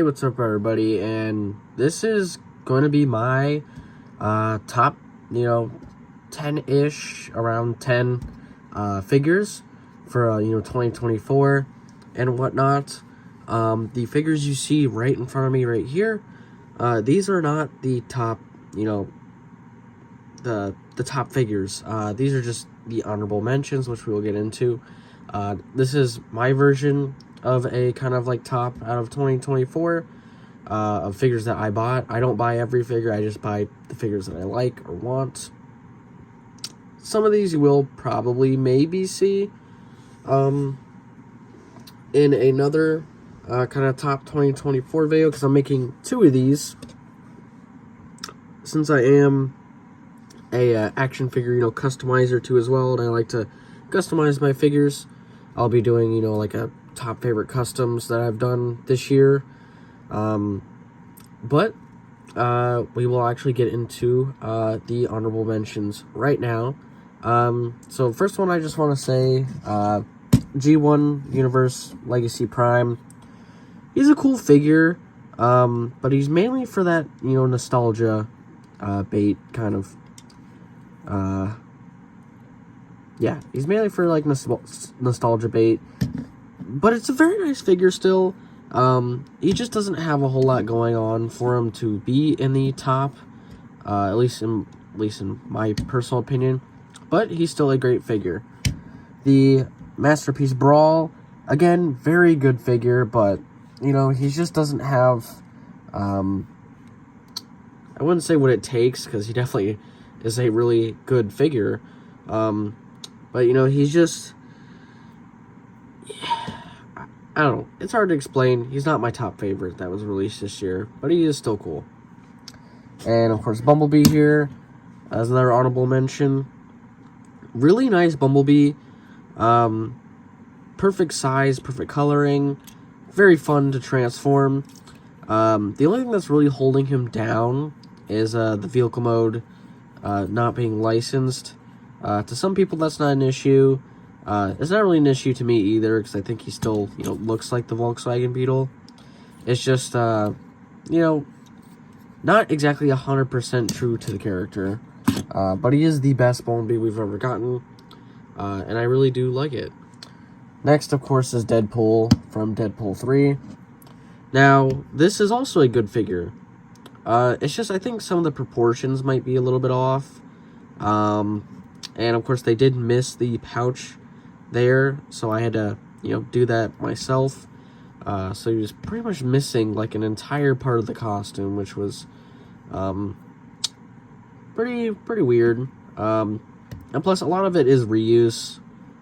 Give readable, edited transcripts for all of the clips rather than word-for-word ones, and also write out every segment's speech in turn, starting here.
Hey, what's up, everybody? And this is going to be my top, 10-ish, around 10 figures for, 2024 and whatnot. The figures you see right in front of me right here, these are not the top, the top figures. These are just the honorable mentions, which we will get into. This is my version of a kind of like top out of 2024 of figures that I bought. I don't buy every figure, I just buy the figures that I like or want. Some of these you will probably maybe see in another kind of top 2024 video, because I'm making two of these. Since I am a action figure, customizer too as well, and I like to customize my figures, I'll be doing, like a top favorite customs that I've done this year. But we will actually get into the honorable mentions right now. So first one, I just want to say G1 Universe Legacy Prime. He's a cool figure, but he's mainly for that, nostalgia bait kind of. Yeah, he's mainly for like nostalgia bait, but it's a very nice figure still. He just doesn't have a whole lot going on for him to be in the top, at least in my personal opinion. But he's still a great figure. The Masterpiece Brawl, again, very good figure, but he just doesn't have. I wouldn't say what it takes, because he definitely is a really good figure. But he's just. I don't know. It's hard to explain. He's not my top favorite that was released this year, but he is still cool. And, of course, Bumblebee here as another honorable mention. Really nice Bumblebee. Perfect size, perfect coloring. Very fun to transform. The only thing that's really holding him down is the vehicle mode not being licensed. To some people, that's not an issue. It's not really an issue to me either, because I think he still, looks like the Volkswagen Beetle. It's just, not exactly 100% true to the character. But he is the best Bumblebee we've ever gotten, and I really do like it. Next, of course, is Deadpool from Deadpool 3. Now, this is also a good figure. It's just, I think some of the proportions might be a little bit off. And, of course, they did miss the pouch there, so I had to, do that myself. So he was pretty much missing, like, an entire part of the costume, which was, pretty weird. And plus, a lot of it is reuse.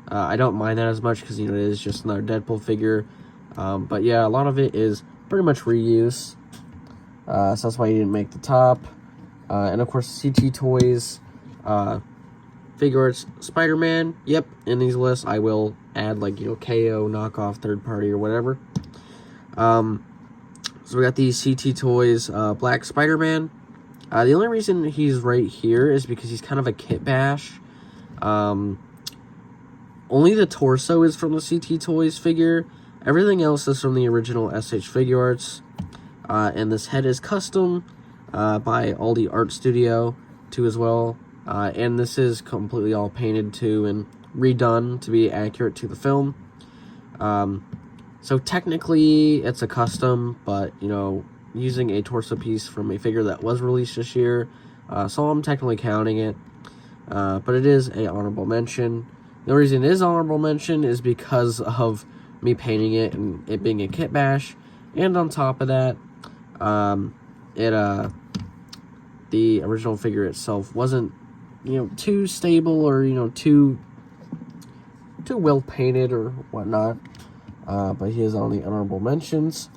I don't mind that as much, because, it is just another Deadpool figure. But yeah, a lot of it is pretty much reuse. So that's why he didn't make the top. And, of course, CT Toys, Figure Arts Spider-Man. Yep, in these lists I will add like KO, knockoff, third party, or whatever. So we got these CT Toys Black Spider-Man. The only reason he's right here is because he's kind of a kit bash. Only the torso is from the CT Toys figure. Everything else is from the original SH Figure Arts. And this head is custom by Aldi Art Studio too as well. And this is completely all painted too and redone to be accurate to the film. So technically it's a custom, but using a torso piece from a figure that was released this year, so I'm technically counting it. But it is a honorable mention. The reason it is honorable mention is because of me painting it and it being a kit bash, and on top of that, the original figure itself wasn't too stable or too well painted or whatnot. But he is on the honorable mentions.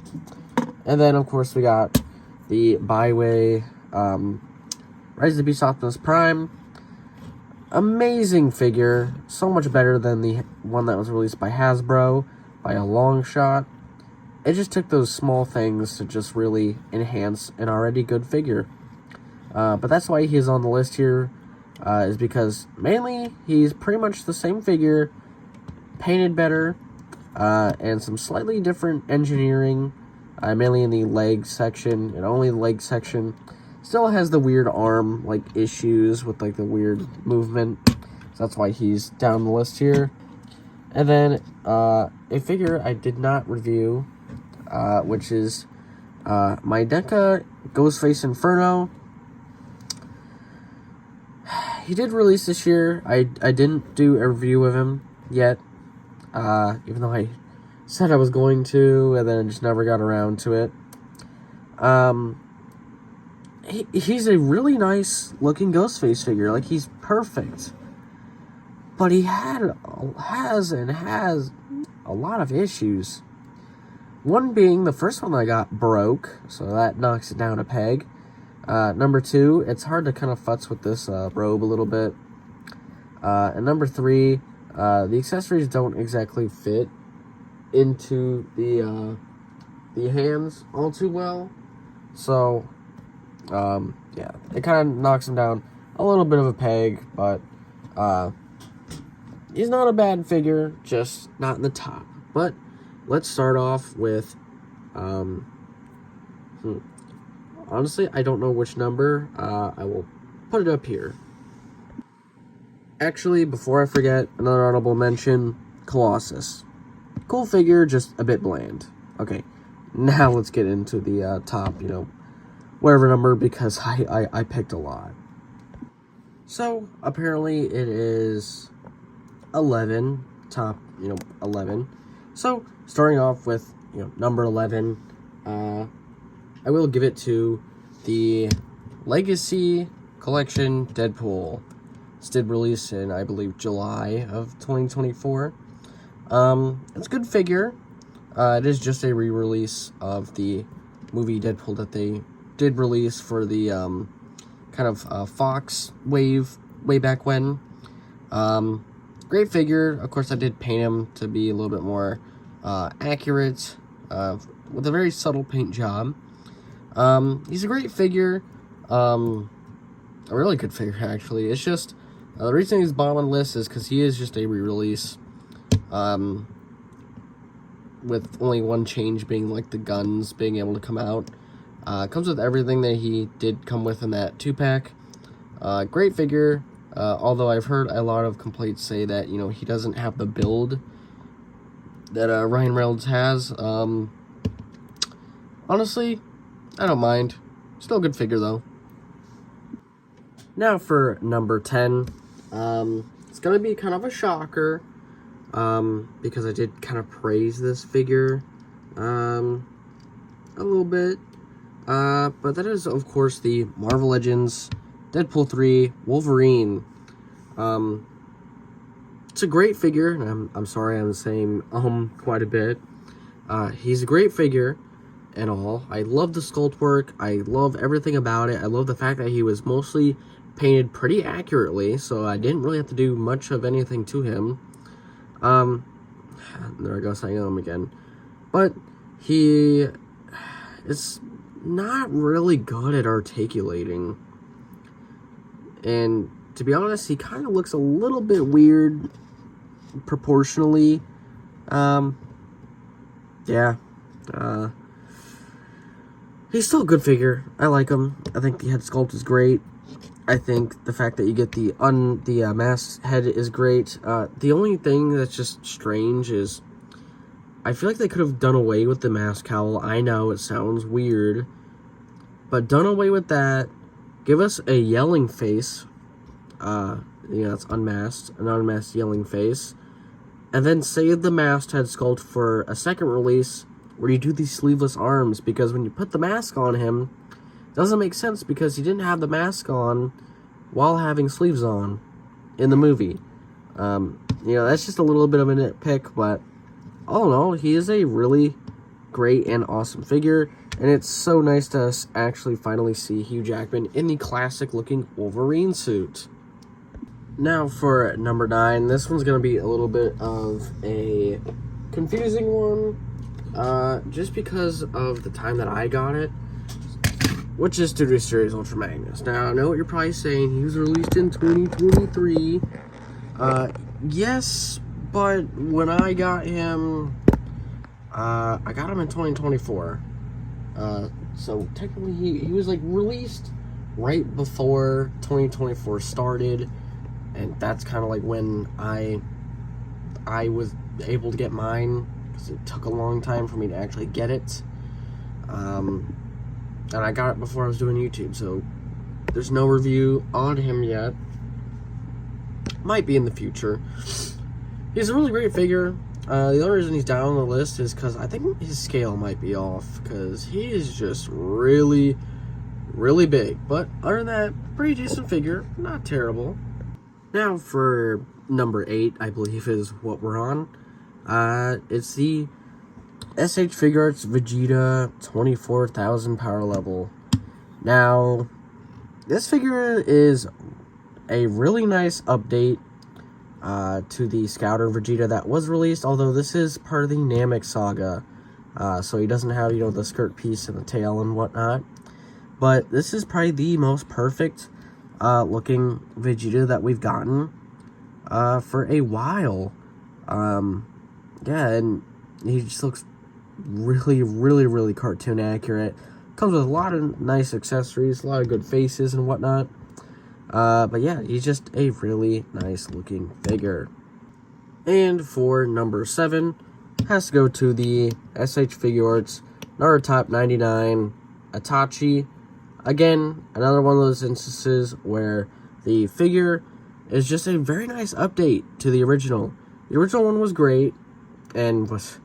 And then of course we got the Byway Rise of the Beast Optimus Prime. Amazing figure, so much better than the one that was released by Hasbro by a long shot. It just took those small things to just really enhance an already good figure. But that's why he is on the list here, is because mainly he's pretty much the same figure, painted better, and some slightly different engineering mainly in the leg section, and only the leg section. Still has the weird arm, like, issues with, like, the weird movement. So that's why he's down the list here. And then, a figure I did not review, which is, my NECA Ghostface Inferno. He did release this year. I didn't do a review of him yet, even though I said I was going to, and then just never got around to it. He's a really nice looking Ghostface figure. Like, he's perfect. But he has a lot of issues. One being, the first one I got broke, so that knocks it down a peg. Number 2, it's hard to kind of futz with this robe a little bit. And number 3, the accessories don't exactly fit into the hands all too well. So, yeah, it kind of knocks him down a little bit of a peg, but he's not a bad figure, just not in the top. But let's start off with, honestly, I don't know which number. I will put it up here. Actually, before I forget, another honorable mention, Colossus. Cool figure, just a bit bland. Okay, now let's get into the top, whatever number, because I picked a lot. So, apparently it is 11, top, 11. So, starting off with, number 11, I will give it to the Legacy Collection Deadpool. This did release in, I believe, July of 2024. It's a good figure. It is just a re-release of the movie Deadpool that they did release for the kind of Fox wave way back when. Great figure. Of course, I did paint him to be a little bit more accurate with a very subtle paint job. He's a great figure. A really good figure, actually. It's just, the reason he's bottom on the list is because he is just a re-release. With only one change being, like, the guns being able to come out. Comes with everything that he did come with in that 2-pack. Great figure. Although I've heard a lot of complaints say that, he doesn't have the build that Ryan Reynolds has. Honestly, I don't mind. Still a good figure, though. Now for number 10. It's going to be kind of a shocker. Because I did kind of praise this figure a little bit. But that is, of course, the Marvel Legends Deadpool 3 Wolverine. It's a great figure, and I'm sorry I'm saying quite a bit. He's a great figure and all. I love the sculpt work. I love everything about it. I love the fact that he was mostly painted pretty accurately, so I didn't really have to do much of anything to him. There I go, saying him again. But he is not really good at articulating. And to be honest, he kind of looks a little bit weird proportionally. Yeah. He's still a good figure. I like him. I think the head sculpt is great. I think the fact that you get the masked head is great. The only thing that's just strange is I feel like they could have done away with the mask cowl. I know it sounds weird, but done away with that. Give us a yelling face. It's unmasked, an unmasked yelling face, and then save the masked head sculpt for a second release where you do these sleeveless arms, because when you put the mask on him, it doesn't make sense because he didn't have the mask on while having sleeves on in the movie. That's just a little bit of a nitpick, but all in all, he is a really great and awesome figure, and it's so nice to actually finally see Hugh Jackman in the classic-looking Wolverine suit. Now for number 9, this one's going to be a little bit of a confusing one, just because of the time that I got it, which is Studio Series Ultra Magnus. Now, I know what you're probably saying, he was released in 2023, yes, but when I got him, I got him in 2024, So technically he was like released right before 2024 started, and that's kind of like when I was able to get mine, because it took a long time for me to actually get it. And I got it before I was doing YouTube, so there's no review on him yet. Might be in the future. He's a really great figure. The only reason he's down on the list is because I think his scale might be off, because he is just really, really big. But other than that, pretty decent figure, not terrible. Now for number 8, I believe is what we're on. It's the SH Figuarts Vegeta 24,000 power level. Now, this figure is a really nice update to the Scouter Vegeta that was released, although this is part of the Namek saga, so he doesn't have, the skirt piece and the tail and whatnot. But this is probably the most perfect looking Vegeta that we've gotten for a while. Yeah, and he just looks really, really, really cartoon accurate. Comes with a lot of nice accessories, a lot of good faces and whatnot. But yeah, he's just a really nice looking figure. And for number 7, has to go to the SH Figuarts Naruto 99 Itachi. Again, another one of those instances where the figure is just a very nice update to the original. The original one was great and was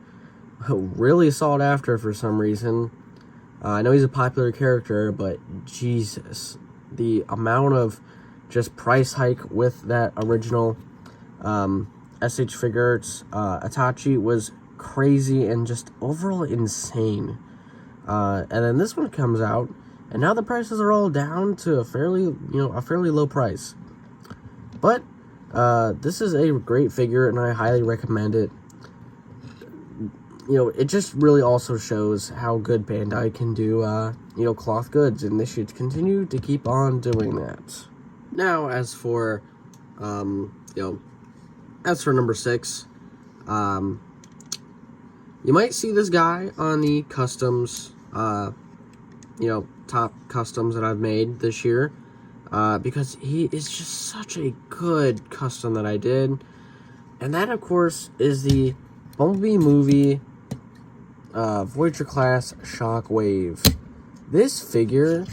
really sought after for some reason. I know he's a popular character, but Jesus, the amount of just price hike with that original SH Figuarts Itachi was crazy and just overall insane. And then this one comes out, and now the prices are all down to a fairly low price. But this is a great figure, and I highly recommend it. It just really also shows how good Bandai can do, cloth goods, and they should continue to keep on doing that. Now, as for number 6, you might see this guy on the customs, top customs that I've made this year, because he is just such a good custom that I did, and that, of course, is the Bumblebee movie Voyager class Shockwave. This figure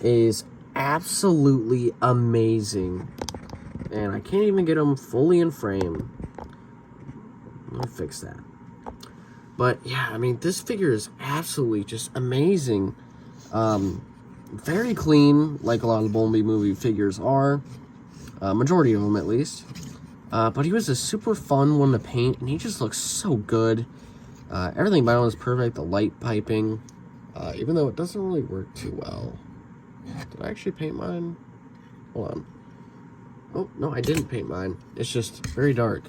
is absolutely amazing, and I can't even get him fully in frame. I'll fix that. But yeah, I mean, this figure is absolutely just amazing. Very clean, like a lot of the Bumblebee movie figures are, majority of them at least. But he was a super fun one to paint, and he just looks so good. Everything about him is perfect. The light piping, even though it doesn't really work too well. Did I actually paint mine? Hold on. Oh, no, I didn't paint mine. It's just very dark.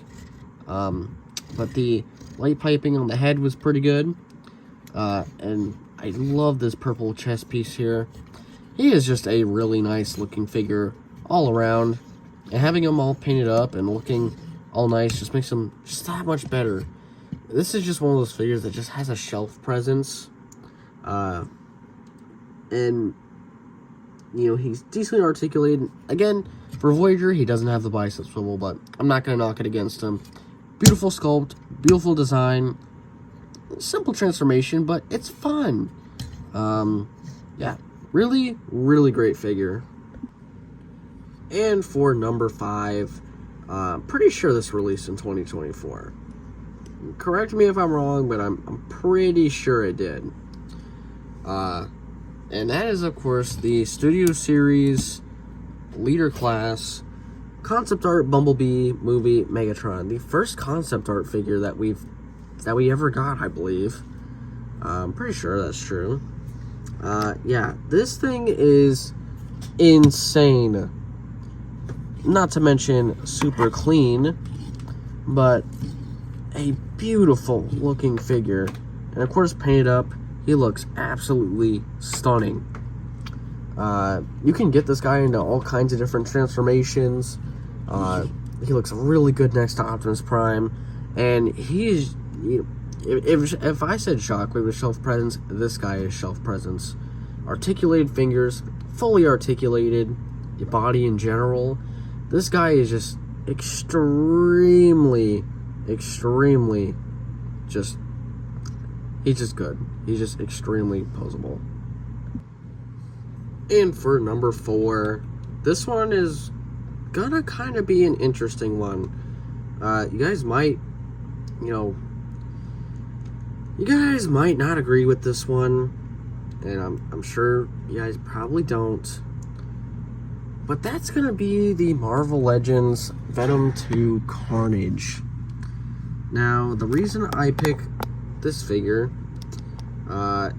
But the light piping on the head was pretty good. And I love this purple chest piece here. He is just a really nice looking figure all around. And having him all painted up and looking all nice just makes him just that much better. This is just one of those figures that just has a shelf presence. And he's decently articulated. Again, for Voyager, he doesn't have the bicep swivel, but I'm not going to knock it against him. Beautiful sculpt, beautiful design, simple transformation, but it's fun. Yeah, really, really great figure. And for number 5, pretty sure this released in 2024. Correct me if I'm wrong, but I'm pretty sure it did. And that is, of course, the Studio Series Leader Class Concept Art Bumblebee Movie Megatron. The first concept art figure that we ever got, I believe. I'm pretty sure that's true. Yeah, this thing is insane. Not to mention super clean, but a beautiful looking figure. And of course, painted up, he looks absolutely stunning. You can get this guy into all kinds of different transformations. He looks really good next to Optimus Prime, and he if I said Shockwave is shelf presence, this guy is shelf presence. Articulated fingers, fully articulated, body in general. This guy is just extremely just, he's just good. He's just extremely posable. And for number 4, this one is gonna kind of be an interesting one. You guys might, you guys might not agree with this one, and I'm sure you guys probably don't. But that's gonna be the Marvel Legends Venom 2 Carnage. Now, the reason I pick this figure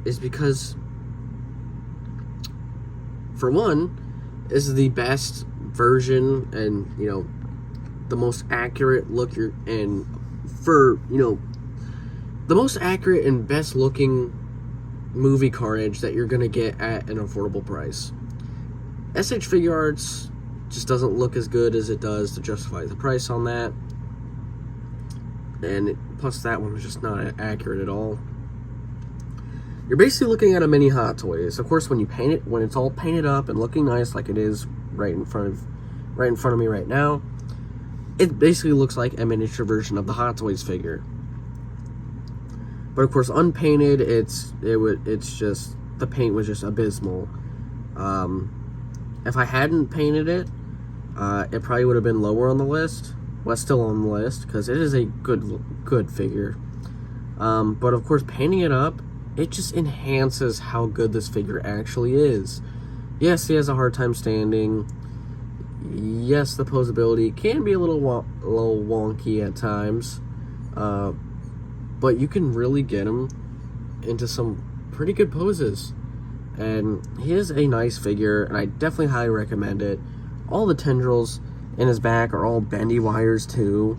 is because, for one, this is the best version and, the most accurate look the most accurate and best looking movie Carnage that you're gonna get at an affordable price. SH Figuarts just doesn't look as good as it does to justify the price on that. And plus that one was just not accurate at all. You're basically looking at a mini Hot Toys. Of course, when you paint it, when it's all painted up and looking nice like it is right in front of me right now, it basically looks like a miniature version of the Hot Toys figure. But of course, unpainted, it's just, the paint was just abysmal. If I hadn't painted it, it probably would have been lower on the list. Well, it's still on the list because it is a good figure. But of course, painting it up, it just enhances how good this figure actually is. Yes, he has a hard time standing. Yes, the posability can be a little wonky at times. But you can really get him into some pretty good poses. And he is a nice figure, and I definitely highly recommend it. All the tendrils in his back are all bendy wires too,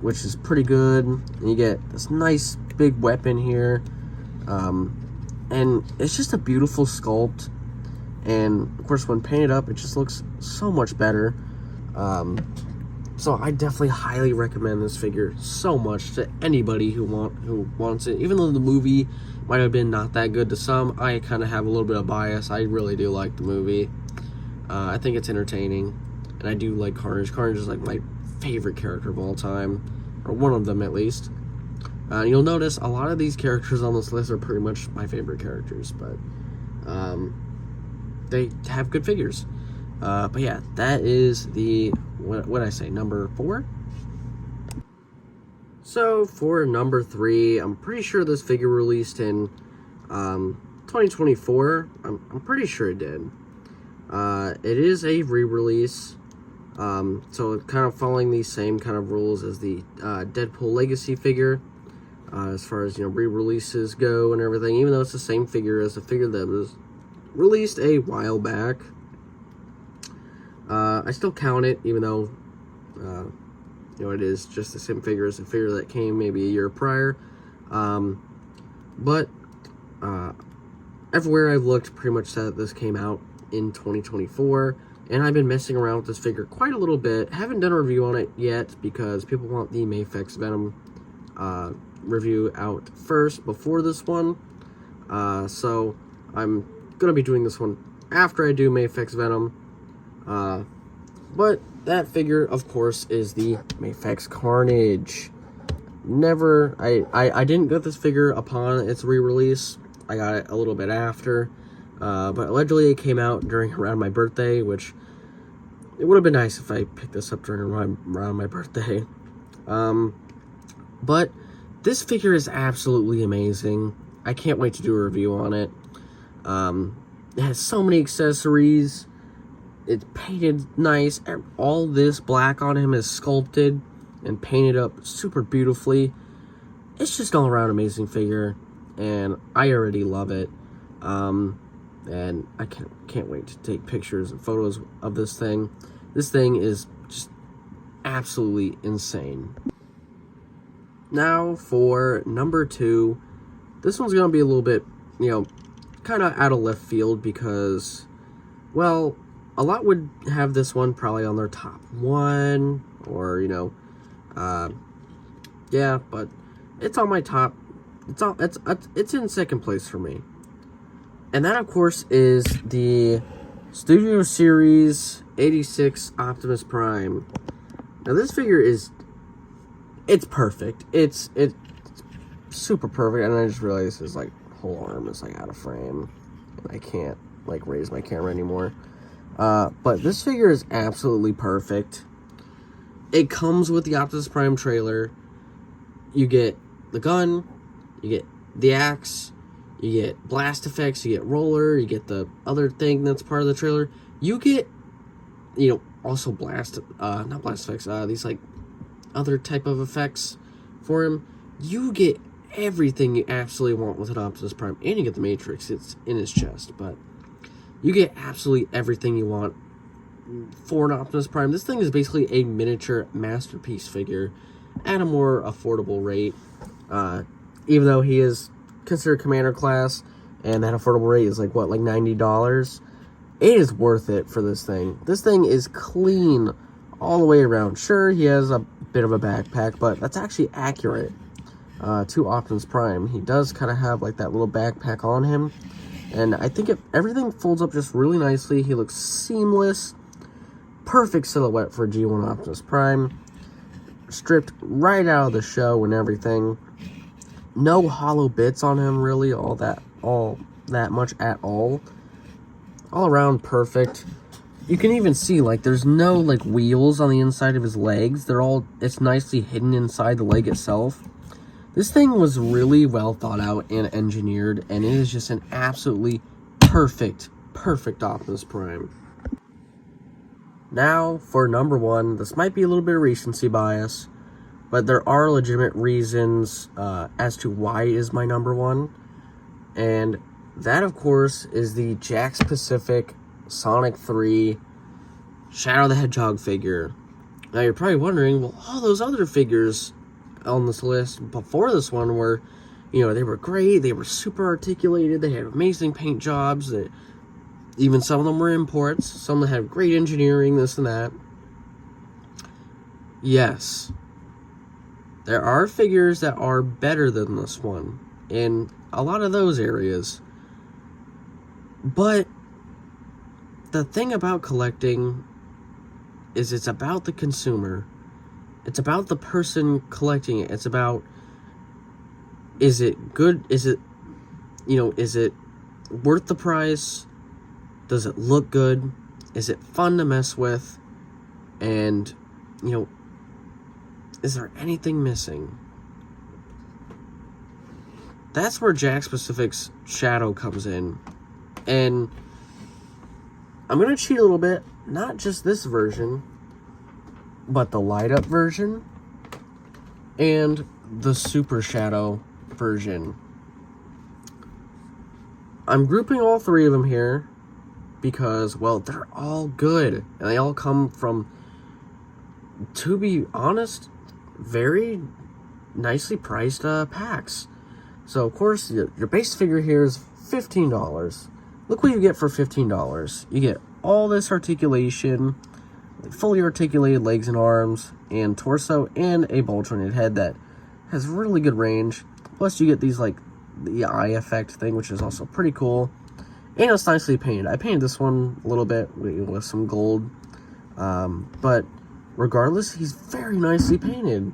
which is pretty good. And you get this nice big weapon here. And it's just a beautiful sculpt. And of course, when painted up, it just looks so much better. So I definitely highly recommend this figure so much to anybody who wants it. Even though the movie might have been not that good to some, I kind of have a little bit of bias. I really do like the movie. I think it's entertaining, and I do like Carnage. Carnage is like my favorite character of all time, or one of them at least. You'll notice a lot of these characters on this list are pretty much my favorite characters, but they have good figures. But yeah, that is the, what did I say, number 4? So for number 3, I'm pretty sure this figure released in 2024. I'm pretty sure it did. It is a re-release, so kind of following these same kind of rules as the Deadpool Legacy figure, as far as, re-releases go and everything, even though it's the same figure as the figure that was released a while back. I still count it, even though, it is just the same figure as the figure that came maybe a year prior. But everywhere I've looked pretty much said this came out in 2024, and I've been messing around with this figure quite a little bit. Haven't done a review on it yet because people want the Mafex Venom review out first before this one. So I'm going to be doing this one after I do Mafex Venom. But that figure, of course, is the Mafex Carnage. I didn't get this figure upon its re-release. I got it a little bit after. But allegedly it came out around my birthday, which it would have been nice if I picked this up around my birthday. But this figure is absolutely amazing. I can't wait to do a review on it. It has so many accessories. It's painted nice. All this black on him is sculpted and painted up super beautifully. It's just all around amazing figure, and I already love it. And I can't wait to take pictures and photos of this thing. This thing is just absolutely insane. Now for number 2. This one's gonna be a little bit, kind of out of left field because, well, a lot would have this one probably on their top 1, or, yeah, but it's on my top it's in second place for me. And that, of course, is the Studio Series 86 Optimus Prime. Now, this figure it's perfect. It's super perfect, and I just realized his, like, whole arm is, like, out of frame. And I can't, like, raise my camera anymore. But this figure is absolutely perfect. It comes with the Optimus Prime trailer. You get the gun, you get the axe, you get blast effects, you get roller, you get the other thing that's part of the trailer. You get, also not blast effects, these, like, other type of effects for him. You get everything you absolutely want with an Optimus Prime, and you get the Matrix. It's in his chest, but you get absolutely everything you want for an Optimus Prime. This thing is basically a miniature masterpiece figure at a more affordable rate. Even though he is considered commander class, and that affordable rate is like $90. It is worth it for this thing. This thing is clean all the way around. Sure, he has a bit of a backpack, but that's actually accurate to Optimus Prime. He does kind of have like that little backpack on him, and I think everything folds up just really nicely. He looks seamless. Perfect silhouette for G1 Optimus Prime. Stripped right out of the show and everything. No hollow bits on him, really, all that much at all. All around perfect. You can even see, like, there's no, like, wheels on the inside of his legs. It's nicely hidden inside the leg itself. This thing was really well thought out and engineered, and it is just an absolutely perfect Optimus Prime. Now, for number one, this might be a little bit of recency bias, but there are legitimate reasons as to why it is my number one. And that, of course, is the Jakks Pacific Sonic 3 Shadow the Hedgehog figure. Now, you're probably wondering, well, all those other figures on this list before this one were, they were great, they were super articulated, they had amazing paint jobs, even some of them were imports, some that had great engineering, this and that. Yes. There are figures that are better than this one in a lot of those areas. But the thing about collecting is it's about the consumer. It's about the person collecting it. It's about, is it good? Is it worth the price? Does it look good? Is it fun to mess with? And, is there anything missing? That's where Jakks Pacific's Shadow comes in. And I'm going to cheat a little bit. Not just this version, but the light-up version and the Super Shadow version. I'm grouping all three of them here because, well, they're all good. And they all come from, to be honest, very nicely priced packs. So, of course, your base figure here is $15. Look what you get for $15. You get all this articulation, fully articulated legs and arms, and torso, and a ball-jointed head that has really good range. Plus, you get these, like, the eye effect thing, which is also pretty cool. And it's nicely painted. I painted this one a little bit with some gold. But regardless, he's very nicely painted.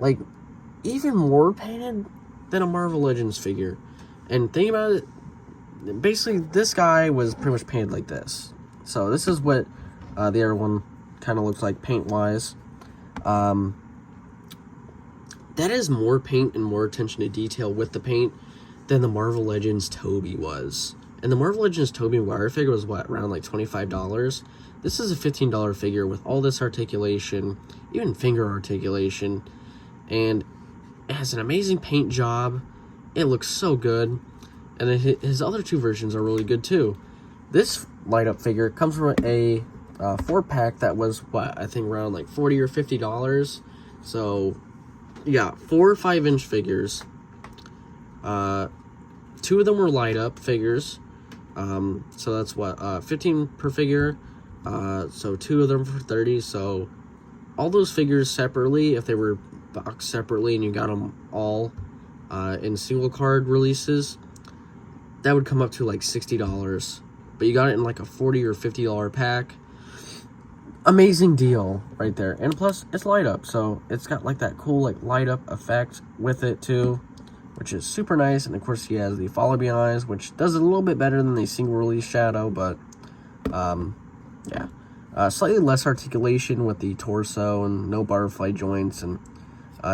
Like, even more painted than a Marvel Legends figure. And think about it, basically, this guy was pretty much painted like this. So this is what the other one kind of looks like paint-wise. That is more paint and more attention to detail with the paint than the Marvel Legends Toby was. And the Marvel Legends Tobey Maguire figure was, around like $25? This is a $15 figure with all this articulation, even finger articulation, and it has an amazing paint job. It looks so good, and his other two versions are really good too. This light-up figure comes from a 4-pack that was, I think around like $40 or $50. So, yeah, 4 5-inch figures. 2 of them were light-up figures. So that's 15 per figure. So 2 of them for $30. So all those figures separately, if they were boxed separately and you got them all in single card releases, that would come up to like $60. But you got it in like a $40 or $50 pack. Amazing deal right there. And plus, it's light up, so it's got like that cool like light up effect with it too, which is super nice. And of course, he has the Follow Me Eyes, which does it a little bit better than the single release Shadow, but yeah. Slightly less articulation with the torso and no butterfly joints, and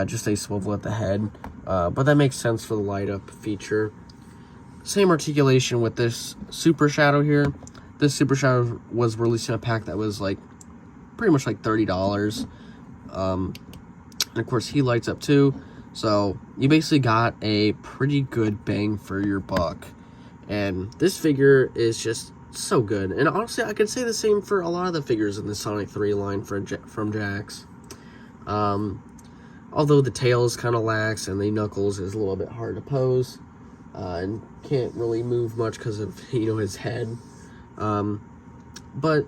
just a swivel at the head. But that makes sense for the light up feature. Same articulation with this Super Shadow here. This Super Shadow was released in a pack that was like pretty much like $30. And of course, he lights up too. So you basically got a pretty good bang for your buck. And this figure is just so good. And honestly, I could say the same for a lot of the figures in the Sonic 3 line from Jakks. Although the tail is kind of lax and the Knuckles is a little bit hard to pose. And can't really move much because of, his head. But,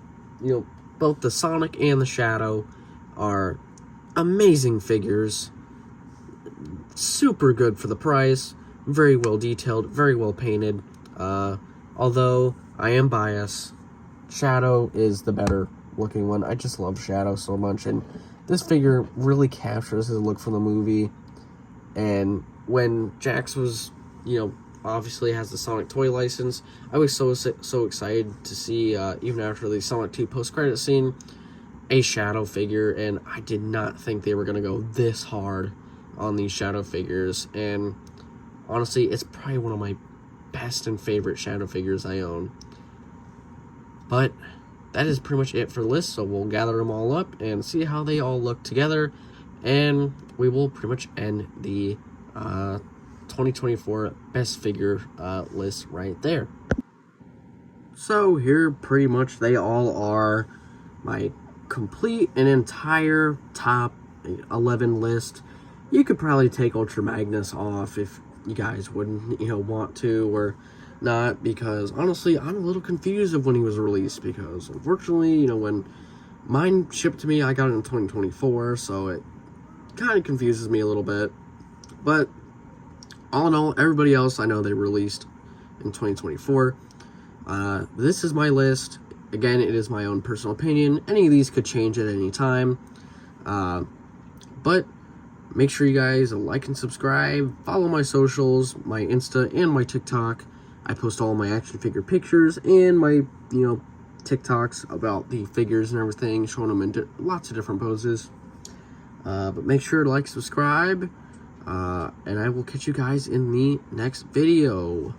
both the Sonic and the Shadow are amazing figures. Super good for the price. Very well detailed, very well painted. Although I am biased, Shadow is the better looking one. I just love Shadow so much, and this figure really captures his look from the movie. And when Jakks was, obviously has the Sonic toy license, I was so excited to see, even after the Sonic 2 post-credit scene, a Shadow figure, and I did not think they were going to go this hard on these Shadow figures. And honestly, it's probably one of my best and favorite Shadow figures I own. But that is pretty much it for the list, so we'll gather them all up and see how they all look together, and we will pretty much end the 2024 best figure list right there. So here pretty much they all are, my complete and entire top 11 list. You could probably take Ultra Magnus off if you guys wouldn't want to or not, because honestly I'm a little confused of when he was released, because unfortunately when mine shipped to me I got it in 2024, so it kind of confuses me a little bit. But all in all, everybody else I know they released in 2024. This is my list. Again, it is my own personal opinion. Any of these could change at any time. But make sure you guys like and subscribe. Follow my socials, my Insta and my TikTok. I post all my action figure pictures and my, TikToks about the figures and everything, showing them in lots of different poses. But make sure to like, subscribe, and I will catch you guys in the next video.